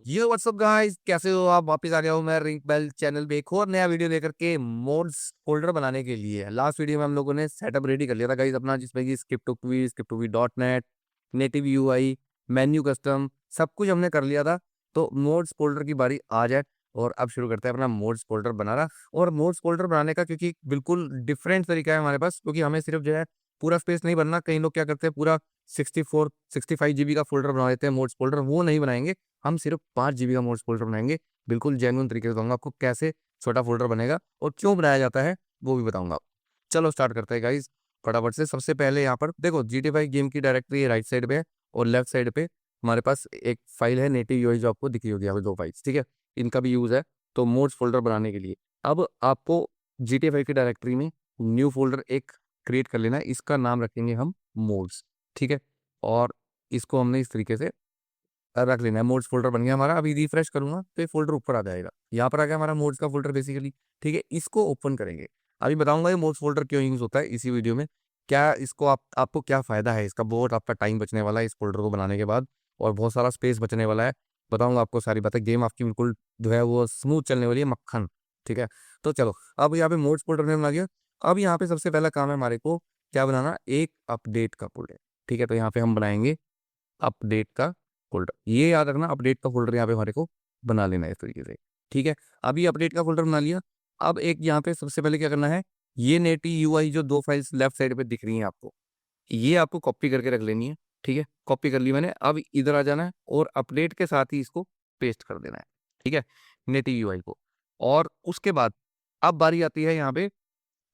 ये WhatsApp guys, कैसे हो आप? वापस आ गया हूँ मैं रिंग बेल चैनल पे एक और नया वीडियो लेकर के मोड्स फोल्डर बनाने के लिए। लास्ट वीडियो में हम लोगों ने सेटअप रेडी कर लिया था गाइस अपना, जिसमें कि script dot net, native UI, menu custom, सब कुछ हमने कर लिया था। तो मोड्स फोल्डर की बारी आ जाए और अब शुरू करते हैं अपना मोड्स फोल्डर बनाना। और मोड्स फोल्डर बनाने का क्योंकि बिल्कुल डिफरेंट तरीका है हमारे पास, क्योंकि हमें सिर्फ जो है पूरा स्पेस नहीं बनना। कई लोग क्या करते हैं, पूरा 64 65 GB का फोल्डर बना देते हैं मोड्स फोल्डर, वो नहीं बनाएंगे। हम सिर्फ 5 GB का मोड्स फोल्डर बनाएंगे। बिल्कुल जेन्युइन तरीके से बताऊंगा आपको कैसे छोटा फोल्डर बनेगा और क्यों बनाया जाता है, वो भी बताऊंगा। चलो स्टार्ट करते हैं गाइज फटाफट से। सबसे पहले यहाँ पर देखो, GTA 5 गेम की डायरेक्टरी राइट साइड पे है और लेफ्ट साइड पे हमारे पास एक फाइल है नेटिव यूआई, जो आपको दिखी होगी यहाँ पे दो फाइल्स, ठीक है। इनका भी यूज है तो मोड्स फोल्डर बनाने के लिए। अब आपको GTA 5 की डायरेक्टरी में न्यू फोल्डर एक क्रिएट कर लेना है। इसका नाम रखेंगे हम मोड्स, ठीक है। और इसको हमने इस तरीके से रख लेना है। मोड्स फोल्डर बन गया हमारा। अभी रिफ्रेश करूंगा तो ये फोल्डर ऊपर आ जाएगा। यहाँ पर आ गया हमारा मोड्स का फोल्डर बेसिकली, ठीक है। इसको ओपन करेंगे। अभी बताऊंगा ये मोड्स फोल्डर क्यों यूज होता है इसी वीडियो में, क्या इसको आपको क्या फायदा है इसका। बहुत आपका टाइम बचने वाला है इस फोल्डर को बनाने के बाद, और बहुत सारा स्पेस बचने वाला है। बताऊंगा आपको सारी बातें। गेम आपकी बिल्कुल जो है वो स्मूथ चलने वाली है, मक्खन, ठीक है। तो चलो, अब यहाँ पे मोड्स फोल्डर में बना गया। अब यहाँ पे सबसे पहला काम है हमारे को क्या बनाना, एक अपडेट का फोल्डर, ठीक है। तो यहाँ पे हम बनाएंगे अपडेट का फोल्डर। ये याद रखना, अपडेट का फोल्डर यहाँ पे हमारे को बना लेना है इस तरीके से, ठीक है। अभी अपडेट का फोल्डर बना लिया। अब एक यहाँ पे सबसे पहले क्या करना है, ये नेटी यूआई जो दो फाइल्स लेफ्ट साइड पे दिख रही हैं आपको, ये आपको कॉपी करके रख लेनी है, ठीक है। कॉपी कर ली मैंने। अब इधर आ जाना है और अपडेट के साथ ही इसको पेस्ट कर देना है, ठीक है, नेटिव यूआई को। और उसके बाद अब बारी आती है यहाँ पे।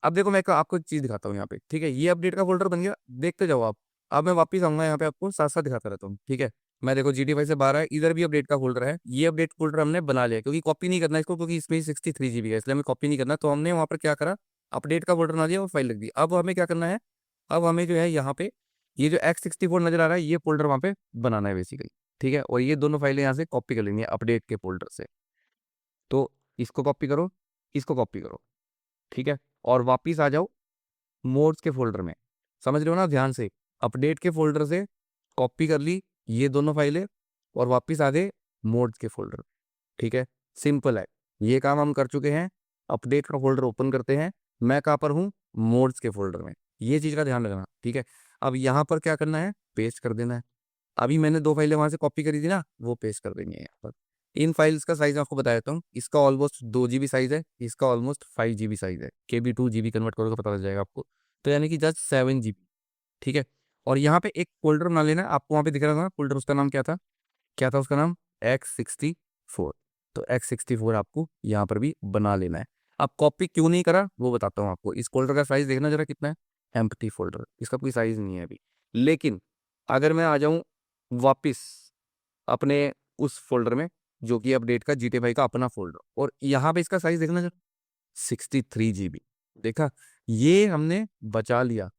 अब देखो, मैं आपको एक चीज दिखाता हूँ यहाँ पे, ठीक है। ये अपडेट का फोल्डर बन गया, देखते जाओ आप। अब मैं वापस आऊंगा यहाँ पे, आपको साथ साथ दिखाता रहता हूँ, ठीक है। मैं देखो GTA 5 से बाहर है, इधर भी अपडेट का फोल्डर है। ये अपडेट फोल्डर हमने बना लिया क्योंकि कॉपी नहीं करना इसको, क्योंकि इसमें 63 GB है, इसलिए हमें कॉपी नहीं करना। तो हमने वहाँ पर क्या करा, अपडेट का फोल्डर बना दिया और फाइल लिख दी। अब हमें क्या करना है, अब हमें जो है यहाँ पे ये जो X64 नजर आ रहा है, ये फोल्डर वहाँ पे बनाना है बेसिकली, ठीक है। और ये दोनों फाइलें यहाँ से कॉपी कर लेंगे अपडेट के फोल्डर से। तो इसको कॉपी करो, इसको कॉपी करो, ठीक है। और वापिस आ जाओ मोड्स के फोल्डर में। समझ रहे हो ना ध्यान से, अपडेट के फोल्डर से कॉपी कर ली ये दोनों फाइलें और वापस आ गए मोड्स के फोल्डर, ठीक है। सिंपल है, ये काम हम कर चुके हैं। अपडेट का फोल्डर ओपन करते हैं। मैं कहाँ पर हूँ, मोड्स के फोल्डर में। ये चीज का ध्यान रखना, ठीक है। अब यहाँ पर क्या करना है, पेस्ट कर देना है। अभी मैंने दो फाइलें वहां से कॉपी करी थी ना, वो पेस्ट कर देंगे यहाँ पर। इन फाइल्स का साइज आपको बता देता हूँ। इसका ऑलमोस्ट 2 GB साइज है, इसका ऑलमोस्ट 5 GB साइज है। KB 2 GB कन्वर्ट करोगे तो पता लग जाएगा आपको। तो यानी कि जस्ट 7 GB, ठीक है। और यहाँ पे एक फोल्डर बना लेना है आपको। वहाँ पे दिख रहा था फोल्डर, उसका नाम क्या था, क्या था उसका नाम, X64। तो X64 आपको यहाँ पर भी बना लेना है। अब कॉपी क्यों नहीं करा वो बताता हूँ आपको। इस फोल्डर का साइज देखना जरा कितना है, एम्प्टी फोल्डर, इसका कोई साइज नहीं है अभी। लेकिन अगर मैं आ जाऊँ वापिस अपने उस फोल्डर में, जो कि अपडेट का GTA 5 का अपना फोल्डर, और यहाँ पे इसका साइज देखना जरा, 63 GB। देखा, ये हमने बचा लिया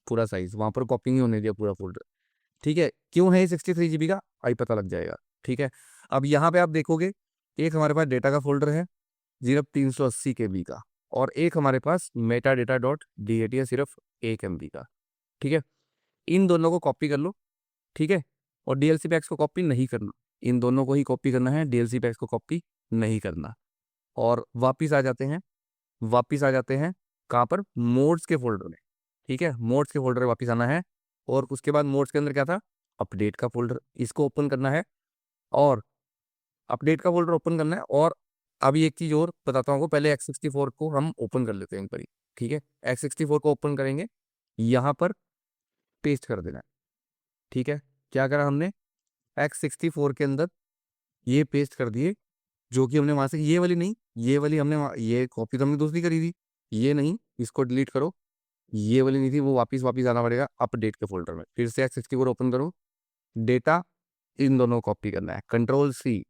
पूरा साइज, वहां पर कॉपी नहीं होने दिया पूरा फोल्डर, ठीक है। क्यों है 63 GB का, आई पता लग जाएगा, ठीक है। अब यहाँ पे आप देखोगे, एक हमारे पास डेटा का फोल्डर है सिर्फ 380 KB का, और एक हमारे पास मेटा डेटा डॉट DAT है सिर्फ 1 MB का, ठीक है। इन दोनों को कॉपी कर लो, ठीक है। और DLC पैक्स को कॉपी नहीं करना, इन दोनों को ही कॉपी करना है, DLC पैक्स को कॉपी नहीं करना। और वापिस आ जाते हैं, वापिस आ जाते हैं कहाँ पर, मोड्स के फोल्डर में, ठीक है। मोड्स के फोल्डर में वापिस आना है। और उसके बाद मोड्स के अंदर क्या था, अपडेट का फोल्डर, इसको ओपन करना है। और अपडेट का फोल्डर ओपन करना है। और अभी एक चीज और बताता हूँ आपको, पहले X64 को हम ओपन कर लेते हैं एक बारी, ठीक है। X64 को ओपन करेंगे, यहाँ पर पेस्ट कर देना है, ठीक है। क्या करा हमने, X64 के अंदर ये पेस्ट कर दिए, जो कि हमने वहां से, ये वाली नहीं, ये वाली हमने ये कॉपी तो हमने दूसरी करी थी, ये नहीं, इसको डिलीट करो। ये वाली नहीं थी, वो वापिस वापिस आना पड़ेगा अपडेट के फोल्डर में। फिर से X64 ओपन करो, डेटा, इन दोनों को कॉपी करना है, Ctrl+C,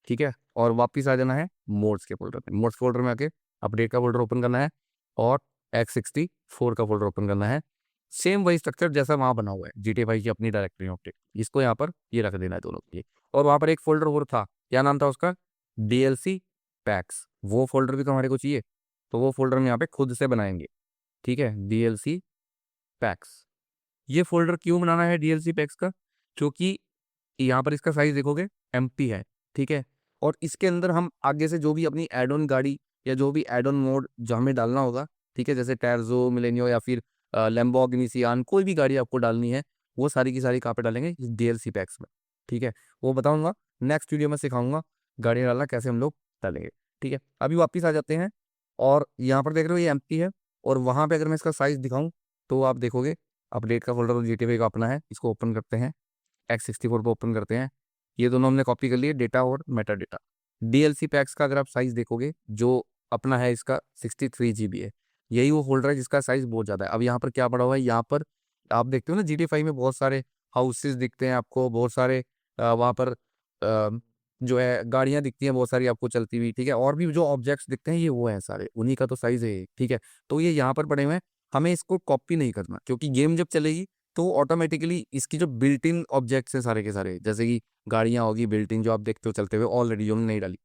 ठीक है। और वापिस आ जाना है मोड्स के फोल्डर में। मोड्स फोल्डर में आके अपडेट का फोल्डर ओपन करना है और X64 का फोल्डर ओपन करना है। सेम वही स्ट्रक्चर जैसा वहां बना हुआ है GTA 5 की अपनी डायरेक्टरी में अपडेट, इसको यहाँ पर ये रख देना है दोनों के लिए। और वहां पर एक फोल्डर और था, क्या नाम था उसका, DLC पैक्स। वो फोल्डर भी तो हमारे को चाहिए, तो वो फोल्डर हम यहाँ पे खुद से बनाएंगे, ठीक है। DLC पैक्स, ये फोल्डर क्यों बनाना है DLC पैक्स का, क्योंकि यहाँ पर इसका साइज देखोगे एम्प्टी है, ठीक है। और इसके अंदर हम आगे से जो भी अपनी एड ऑन गाड़ी या जो भी एड ऑन मोड जो हमें डालना होगा, ठीक है, जैसे टैर्जो, मिलेनियो या फिर लैम्बोर्गिनी सियान, कोई भी गाड़ी आपको डालनी है, वो सारी की सारी कहाँ पे डालेंगे, इस डीएलसी पैक्स में। ठीक है, वो बताऊंगा नेक्स्ट वीडियो में, सिखाऊंगा गाड़ी डालना कैसे हम लोग डालेंगे। ठीक है, अभी वापिस आ जाते हैं। और यहाँ पर देख रहे हो ये एम्प्टी है, और वहाँ पे अगर मैं इसका साइज दिखाऊं तो आप देखोगे अपडेट का फोल्डर GTA का अपना है, इसको ओपन करते हैं, X64 पे ओपन करते हैं। ये दोनों हमने कॉपी कर लिए, डेटा और मेटा डेटा। डीएलसी पैक्स का अगर आप साइज देखोगे, जो अपना है इसका 63 GB है। यही वो फोल्डर है जिसका साइज बहुत ज़्यादा है। अब यहाँ पर क्या पड़ा हुआ है, यहाँ पर आप देखते हो ना GTA 5 में बहुत सारे हाउसेस दिखते हैं आपको, बहुत सारे वहाँ पर जो है गाड़ियाँ दिखती हैं बहुत सारी आपको चलती हुई। ठीक है, और भी जो ऑब्जेक्ट्स दिखते हैं ये वो हैं सारे, उन्हीं का तो साइज है ये। ठीक है, तो ये यहाँ पर पड़े हुए हैं, हमें इसको कॉपी नहीं करना, क्योंकि गेम जब चलेगी तो ऑटोमेटिकली इसकी जो बिल्ट इन ऑब्जेक्ट्स हैं सारे के सारे, जैसे कि गाड़ियाँ होगी बिल्ट इन जो आप देखते हो चलते हुए ऑलरेडी, जो हमने नहीं डाली,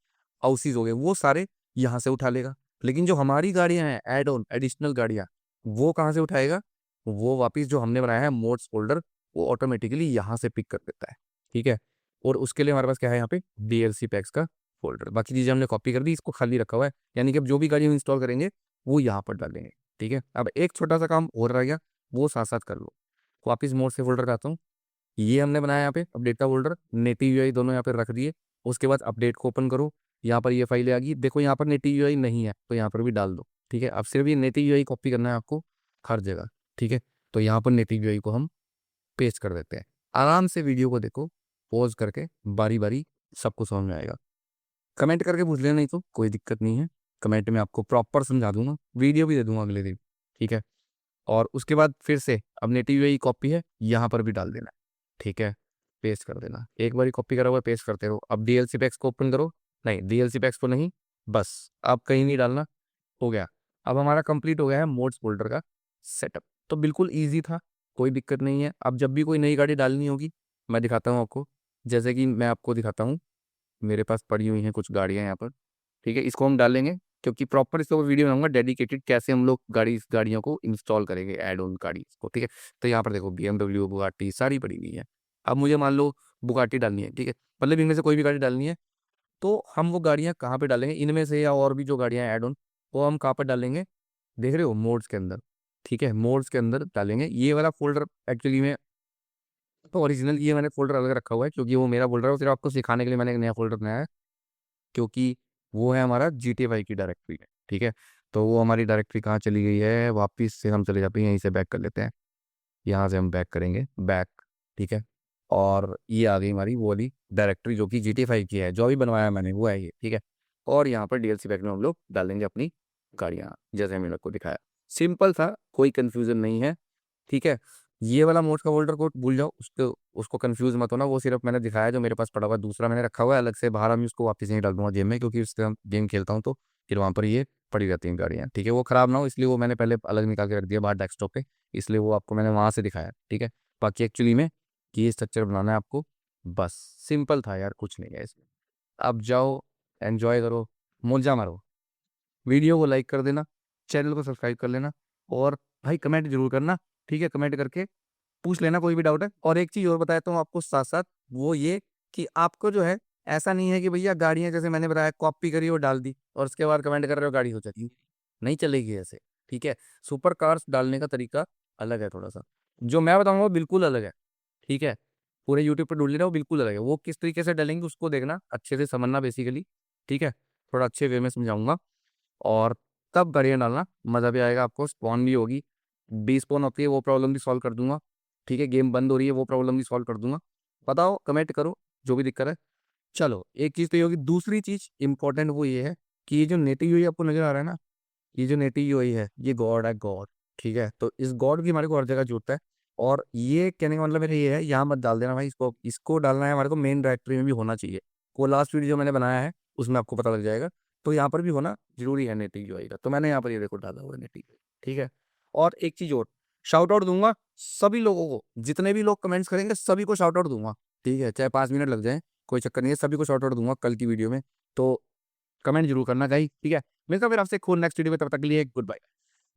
हाउसीज हो गए, वो सारे यहाँ से उठा लेगा। लेकिन जो हमारी गाड़ियाँ हैं एड ऑन एडिशनल गाड़ियाँ, वो कहाँ से उठाएगा, वो वापिस जो हमने बनाया है मोड्स फोल्डर, वो ऑटोमेटिकली यहाँ से पिक कर देता है। ठीक है, और उसके लिए हमारे पास क्या है यहाँ पे, डीएलसी पैक्स का फोल्डर। बाकी चीज़ें हमने कॉपी कर दी, इसको खाली रखा हुआ है, यानी कि अब जो भी गाड़ी हम इंस्टॉल करेंगे वो यहाँ पर डालेंगे। ठीक है, अब एक छोटा सा काम और रह गया, वो साथ साथ कर लो। वापिस मोड से फोल्डर पे आता हूँ, ये हमने बनाया यहाँ पे अपडेट का फोल्डर, नेटिव यूआई दोनों यहाँ पे रख दिए। उसके बाद अपडेट को ओपन करो, यहाँ पर ये फाइलें आ गई, देखो यहाँ पर नेटिव यूआई नहीं है तो यहाँ पर भी डाल दो। ठीक है, अब सिर्फ ये नेटिव यूआई कॉपी करना है आपको हर जगह। ठीक है, तो यहाँ पर नेटिव यूआई को हम पेस्ट कर देते हैं। आराम से वीडियो को देखो, पॉज करके बारी बारी, सबको समझ में आएगा। कमेंट करके पूछ लेना, नहीं तो कोई दिक्कत नहीं है, कमेंट में आपको प्रॉपर समझा दूंगा, वीडियो भी दे दूंगा अगले दिन। ठीक है, और उसके बाद फिर से अब नेटिव यूआई कॉपी है, यहाँ पर भी डाल देना। ठीक है, पेस्ट कर देना, एक बार कॉपी करा हुआ पेस्ट करते रहो। अब डीएलसी पैक्स को ओपन करो, नहीं डीएलसी पैक्स को नहीं, बस अब कहीं नहीं डालना, हो गया। अब हमारा कंप्लीट हो गया है मोड्स फोल्डर का सेटअप। तो बिल्कुल ईजी था, कोई दिक्कत नहीं है। अब जब भी कोई नई गाड़ी डालनी होगी, मैं दिखाता हूँ आपको, जैसे कि मैं आपको दिखाता हूँ, मेरे पास पड़ी हुई हैं कुछ गाड़ियाँ यहाँ पर। ठीक है, इसको हम डालेंगे, क्योंकि प्रॉपर इसके ऊपर वीडियो बनाऊंगा डेडिकेटेड, कैसे हम लोग गाड़ियों को इंस्टॉल करेंगे एड ऑन गाड़ी को। ठीक है, तो यहाँ पर देखो BMW, बुगाटी सारी पड़ी हुई है। अब मुझे मान लो बुगाटी डालनी है, ठीक है, मतलब इनमें से कोई भी गाड़ी डालनी है, तो हम वो गाड़ियाँ कहाँ पे डालेंगे, इनमें से या और भी जो गाड़ियाँ ऐड ऑन, वो हम कहाँ पर डालेंगे, देख रहे हो, मोड्स के अंदर। ठीक है, मोड्स के अंदर डालेंगे। ये वाला फोल्डर एक्चुअली में तो ओरिजिनल ये मैंने फोल्डर अलग रखा हुआ है, क्योंकि वो मेरा फोल्डर है, सिर्फ आपको सिखाने के लिए मैंने एक नया फोल्डर बनाया है, क्योंकि वो है हमारा GTA 5 की डायरेक्टरी है। ठीक है, तो वो हमारी डायरेक्टरी कहाँ चली गई है, वापिस से हम चले जाते हैं, यहीं से बैक कर लेते हैं, यहाँ से हम बैक करेंगे बैक। ठीक है, और ये आ गई हमारी वो वाली डायरेक्टरी जो कि GTA 5 की है, जो अभी बनवाया मैंने वो है ये। ठीक है, और यहाँ पर डीएलसी पैक में हम लोग डालेंगे अपनी गाड़ियाँ, जैसे मैंने आपको दिखाया। सिंपल था, कोई कन्फ्यूज़न नहीं है। ठीक है, ये वाला मोड का होल्डर को भूल जाओ, उसको उसको कंफ्यूज मत होना, वो सिर्फ मैंने दिखाया जो मेरे पास पड़ा हुआ है, दूसरा मैंने रखा हुआ है अलग से बाहर, हम इसको वापस नहीं डाल दूंगा गेम में, क्योंकि उससे हम गेम खेलता हूँ तो फिर वहाँ पर ये पड़ी रहती हैं गाड़ियाँ। ठीक है, वो ख़राब ना हो इसलिए वो मैंने पहले अलग निकाल के रख दिया बाहर डेस्कटॉप पे, इसलिए वो आपको मैंने वहाँ से दिखाया। ठीक है, बाकी एक्चुअली में ये स्ट्रक्चर बनाना है आपको, बस सिंपल था यार, कुछ नहीं है इसमें। अब जाओ, एन्जॉय करो, मौजा मारो, वीडियो को लाइक कर देना, चैनल को सब्सक्राइब कर लेना, और भाई कमेंट जरूर करना। ठीक है, कमेंट करके पूछ लेना कोई भी डाउट है। और एक चीज़ और बताता हूँ आपको साथ साथ, वो ये कि आपको जो है, ऐसा नहीं है कि भैया गाड़ियाँ जैसे मैंने बताया कॉपी करी और डाल दी और उसके बाद कमेंट कर रहे हो गाड़ी हो जाती, नहीं चलेगी ऐसे। ठीक है, सुपर कार्स डालने का तरीका अलग है थोड़ा सा, जो मैं बताऊंगा वो बिल्कुल अलग है। ठीक है, पूरे यूट्यूब पर ढूंढ लेना, वो बिल्कुल अलग है, वो किस तरीके से डालेंगे उसको देखना, अच्छे से समझना बेसिकली। ठीक है, थोड़ा अच्छे वे में समझाऊंगा, और तब गाड़ियाँ डालना, मज़ा भी आएगा आपको, स्पॉन भी होगी, बी स्पॉन होती है वो प्रॉब्लम भी सॉल्व कर दूंगा। ठीक है, गेम बंद हो रही है वो प्रॉब्लम भी सॉल्व कर दूंगा। बताओ, कमेंट करो जो भी दिक्कत है। चलो, एक चीज़ तो ये होगी, दूसरी चीज़ इंपॉर्टेंट वो ये है कि ये जो नेटिव यूआई आपको नजर आ रहा है ना, ये जो नेटिव यूआई है ये गॉड है, गॉड। ठीक है, तो इस गॉड की हमारे को हर जगह जरूरत है। और ये कहने का मतलब मेरा ये है, यहाँ मत डाल देना भाई, इसको इसको डालना है हमारे को मेन डायरेक्टरी में भी होना चाहिए। वो लास्ट वीडियो जो मैंने बनाया है उसमें आपको पता लग जाएगा, तो यहाँ पर भी होना जरूरी है नेटिव यूआई का, तो मैंने यहाँ पर ये देखो डाला हुआ है नेटिव। ठीक है, और एक चीज़ और, शाउट आउट दूंगा सभी लोगों को, जितने भी लोग कमेंट्स करेंगे सभी को शाउट आउट दूंगा। ठीक है, चाहे 5 मिनट लग जाए, कोई चक्कर नहीं है, सभी को शाउट आउट दूंगा कल की वीडियो में। तो कमेंट जरूर करना गाइस। ठीक है, मिलता हूं फिर आपसे एक नेक्स्ट वीडियो में, तब तक के लिए गुड बाय।